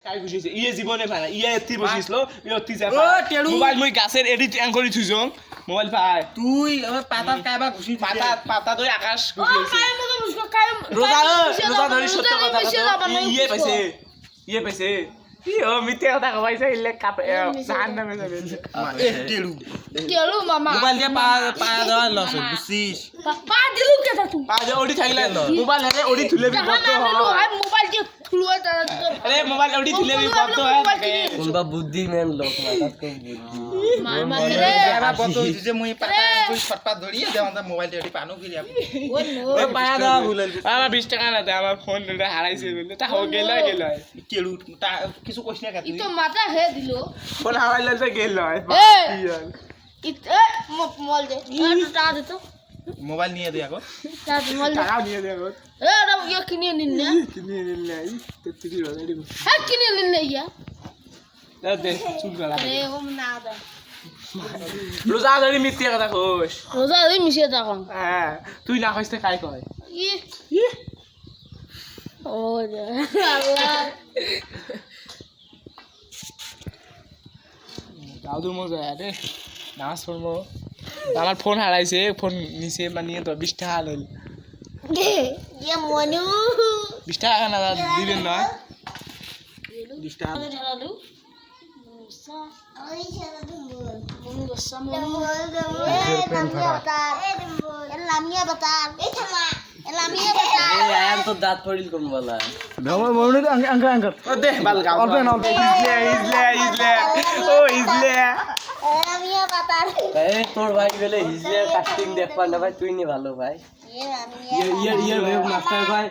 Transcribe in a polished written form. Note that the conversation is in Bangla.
কাই বুঝিছে ইয়ে জীবনে ভাই না ইয়ে এতি বসিছিল ই অতি যা মোবাইল মই গাছের এডিট অন কৰি থুইছো মোবাইল পাই তুই পাতাত কাইবা ঘুষি পাতা তুই আকাশ ঘুষিছে রোজা ধৰি সত্য কথা ইয়ে পাইছে ই ও মিতে কথা কইছে ইলে কাপ জান নামে যাবে এ টেলু মামা মোবাইল দিয়ে পা দেওয়া লস বুঝছিস পা দিলু কেটা তুই পা দে ওডি থাকলে মোবাইল রে ওডি থুলে বিপদ হয় মোবাইল দিয়ে থুলুয়া আরে মোবাইল ওডি থুলে বিপদ হয় কোনবা বুদ্ধি মেন লোক মাথাত কম বুদ্ধি মার রে এবা কত হইছে যে মই পাতা কই ছটপা ধরিয়ে দে আমাদের মোবাইল দিয়ে পানো গিয়া ও পায়া দাও ভুলাল আমার 20 টাকা না দে আমার ফোন রে হারাইছে বলে তা হো গেল টেলু তা কিছু কইছ না ই তো মাথা হে দিলো ফোন হারাইলে তো গেল মোবাইল দে টাকা দে তো মোবাইল নিয়ে দে আগো টাকা নিয়ে দে আগো এ রব ইয়া কিনে নিন না তো তুই রোজা দিব হ্যাঁ কিনে নিন না ইয়া দে চুপ গলা আরে ওম না দে রোজা ধরি মিথ্যে কথা কইস রোজা ধরি মিছে কথা কম হ্যাঁ তুই না কইতে কাই কয় ই ও আল্লাহ দাউদুর মজা রে নামাজ পড়বো আমার ফোন হারাইছে ফোন নিচে মানিয়ে তো 20 টাকা লইল ইয়া মনু 20 টাকা না দিবেন না 20 টাকা ঢালালু মুসা ওই ছেড়ে দিমু মনু বসা মনু লামিয়া বাতা এই থামা লামিয়া বাতা এই আয়াম তো দাঁত পড়িল কোন বলা দাও মনু আঙ্কা ও দে বাল গাও অল্প না ইজলে ও ইজলে লামিয়া বাতা এই তোর ভাই বলে ইজলে কাস্টিং দেখবা না ভাই তুই নি ভালো ভাই ইয়ে মাস্টার ভাই